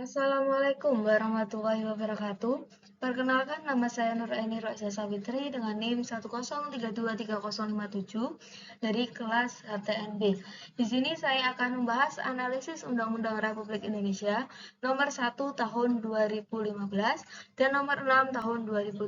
Assalamualaikum warahmatullahi wabarakatuh. Perkenalkan, nama saya Nuraini Roisa Sawitri dengan NIM 103233057 dari kelas HTNB. Di sini saya akan membahas analisis Undang-Undang Republik Indonesia nomor 1 tahun 2015 dan nomor 6 tahun 2020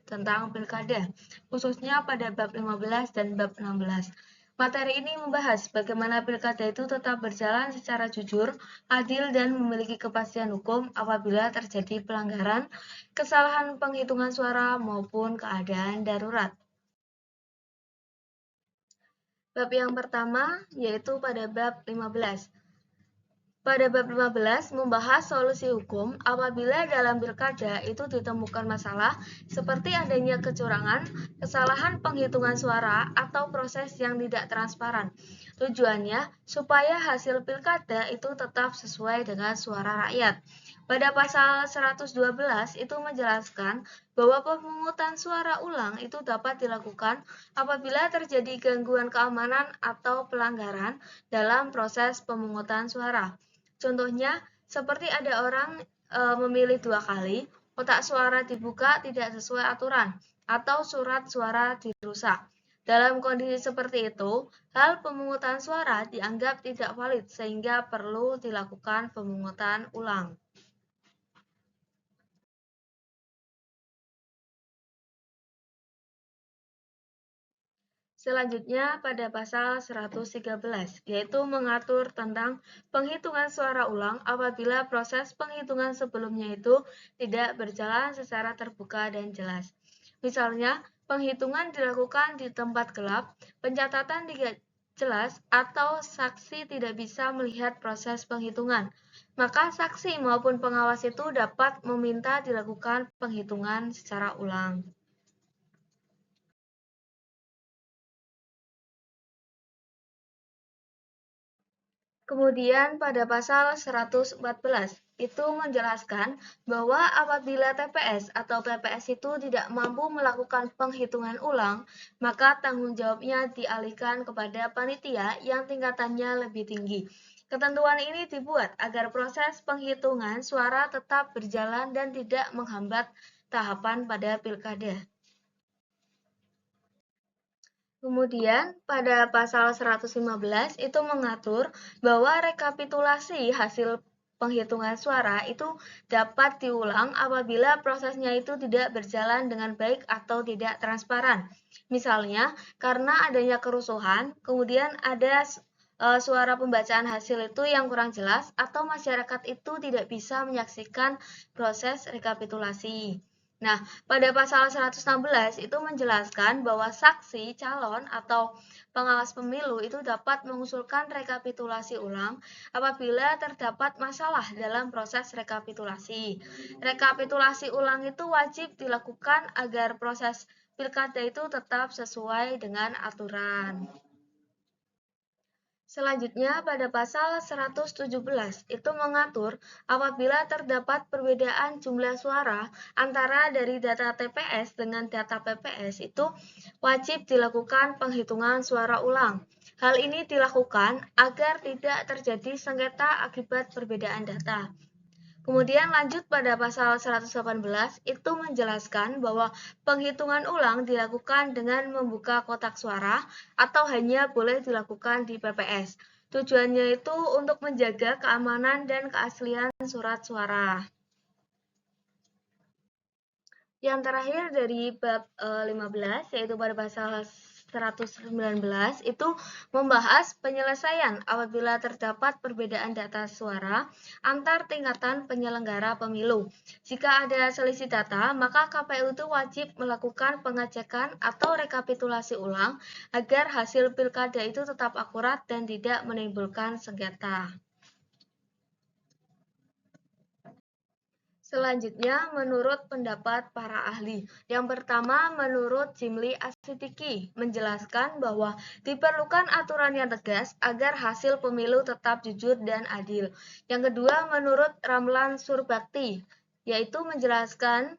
tentang pilkada, khususnya pada bab 15 dan bab 16. Materi ini membahas bagaimana pilkada itu tetap berjalan secara jujur, adil, dan memiliki kepastian hukum apabila terjadi pelanggaran, kesalahan penghitungan suara, maupun keadaan darurat. Bab yang pertama yaitu pada bab 15. Pada bab 15 membahas solusi hukum apabila dalam pilkada itu ditemukan masalah seperti adanya kecurangan, kesalahan penghitungan suara, atau proses yang tidak transparan. Tujuannya supaya hasil pilkada itu tetap sesuai dengan suara rakyat. Pada pasal 112 itu menjelaskan bahwa pemungutan suara ulang itu dapat dilakukan apabila terjadi gangguan keamanan atau pelanggaran dalam proses pemungutan suara. Contohnya, seperti ada orang memilih 2 kali, kotak suara dibuka tidak sesuai aturan, atau surat suara dirusak. Dalam kondisi seperti itu, hal pemungutan suara dianggap tidak valid sehingga perlu dilakukan pemungutan ulang. Selanjutnya pada pasal 113, yaitu mengatur tentang penghitungan suara ulang apabila proses penghitungan sebelumnya itu tidak berjalan secara terbuka dan jelas. Misalnya, penghitungan dilakukan di tempat gelap, pencatatan tidak jelas, atau saksi tidak bisa melihat proses penghitungan. Maka saksi maupun pengawas itu dapat meminta dilakukan penghitungan secara ulang. Kemudian pada pasal 114 itu menjelaskan bahwa apabila TPS atau PPS itu tidak mampu melakukan penghitungan ulang, maka tanggung jawabnya dialihkan kepada panitia yang tingkatannya lebih tinggi. Ketentuan ini dibuat agar proses penghitungan suara tetap berjalan dan tidak menghambat tahapan pada pilkada. Kemudian pada pasal 115 itu mengatur bahwa rekapitulasi hasil penghitungan suara itu dapat diulang apabila prosesnya itu tidak berjalan dengan baik atau tidak transparan. Misalnya, karena adanya kerusuhan, kemudian ada suara pembacaan hasil itu yang kurang jelas atau masyarakat itu tidak bisa menyaksikan proses rekapitulasi. Nah, pada pasal 116 itu menjelaskan bahwa saksi, calon, atau pengawas pemilu itu dapat mengusulkan rekapitulasi ulang apabila terdapat masalah dalam proses rekapitulasi. Rekapitulasi ulang itu wajib dilakukan agar proses pilkada itu tetap sesuai dengan aturan. Selanjutnya pada pasal 117 itu mengatur apabila terdapat perbedaan jumlah suara antara dari data TPS dengan data PPS itu wajib dilakukan penghitungan suara ulang. Hal ini dilakukan agar tidak terjadi sengketa akibat perbedaan data. Kemudian lanjut pada pasal 118 itu menjelaskan bahwa penghitungan ulang dilakukan dengan membuka kotak suara atau hanya boleh dilakukan di PPS. Tujuannya itu untuk menjaga keamanan dan keaslian surat suara. Yang terakhir dari bab 15 yaitu pada pasal 119 itu membahas penyelesaian apabila terdapat perbedaan data suara antar tingkatan penyelenggara pemilu. Jika ada selisih data, maka KPU itu wajib melakukan pengecekan atau rekapitulasi ulang agar hasil pilkada itu tetap akurat dan tidak menimbulkan sengketa. Selanjutnya, menurut pendapat para ahli. Yang pertama, menurut Jimli Asitiki, menjelaskan bahwa diperlukan aturan yang tegas agar hasil pemilu tetap jujur dan adil. Yang kedua, menurut Ramlan Surbakti, yaitu menjelaskan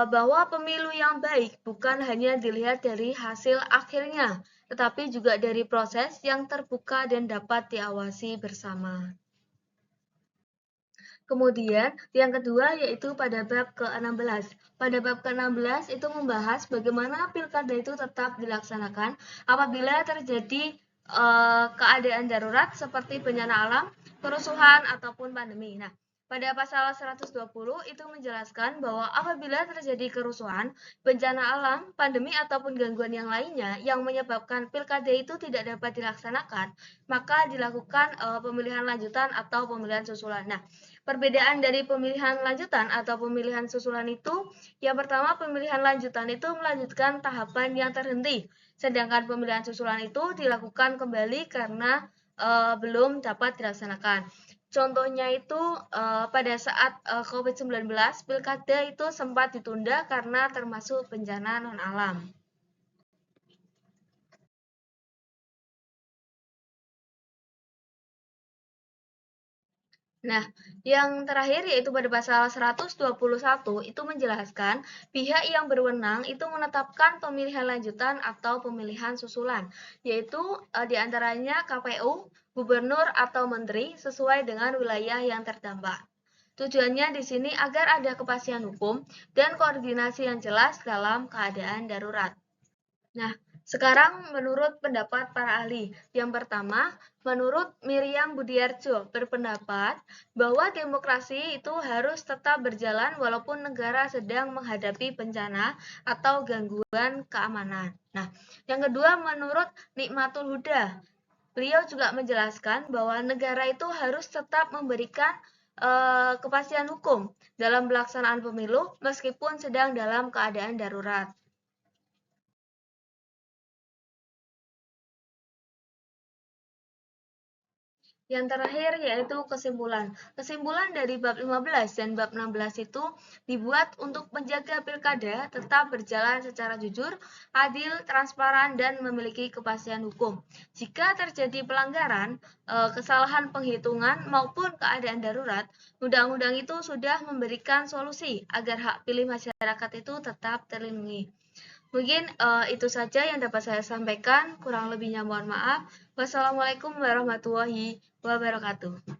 bahwa pemilu yang baik bukan hanya dilihat dari hasil akhirnya, tetapi juga dari proses yang terbuka dan dapat diawasi bersama. Kemudian, yang kedua yaitu pada bab ke-16. Pada bab ke-16 itu membahas bagaimana pilkada itu tetap dilaksanakan apabila terjadi keadaan darurat seperti bencana alam, kerusuhan, ataupun pandemi. Nah, pada pasal 120 itu menjelaskan bahwa apabila terjadi kerusuhan, bencana alam, pandemi, ataupun gangguan yang lainnya yang menyebabkan pilkada itu tidak dapat dilaksanakan, maka dilakukan pemilihan lanjutan atau pemilihan susulan. Nah, perbedaan dari pemilihan lanjutan atau pemilihan susulan itu, yang pertama pemilihan lanjutan itu melanjutkan tahapan yang terhenti, sedangkan pemilihan susulan itu dilakukan kembali karena belum dapat dilaksanakan. Contohnya itu pada saat COVID-19, pilkada itu sempat ditunda karena termasuk bencana non-alam. Nah, yang terakhir yaitu pada pasal 121 itu menjelaskan pihak yang berwenang itu menetapkan pemilihan lanjutan atau pemilihan susulan, yaitu diantaranya KPU, gubernur atau menteri sesuai dengan wilayah yang terdampak. Tujuannya di sini agar ada kepastian hukum dan koordinasi yang jelas dalam keadaan darurat. Nah, sekarang menurut pendapat para ahli. Yang pertama, menurut Miriam Budiarjo berpendapat bahwa demokrasi itu harus tetap berjalan walaupun negara sedang menghadapi bencana atau gangguan keamanan. Nah, yang kedua menurut Nikmatul Huda. Beliau juga menjelaskan bahwa negara itu harus tetap memberikan kepastian hukum dalam pelaksanaan pemilu meskipun sedang dalam keadaan darurat. Yang terakhir yaitu kesimpulan. Kesimpulan dari bab 15 dan bab 16 itu dibuat untuk menjaga pilkada tetap berjalan secara jujur, adil, transparan, dan memiliki kepastian hukum. Jika terjadi pelanggaran, kesalahan penghitungan maupun keadaan darurat, undang-undang itu sudah memberikan solusi agar hak pilih masyarakat itu tetap terlindungi. Mungkin itu saja yang dapat saya sampaikan, kurang lebihnya mohon maaf. Wassalamualaikum warahmatullahi wabarakatuh.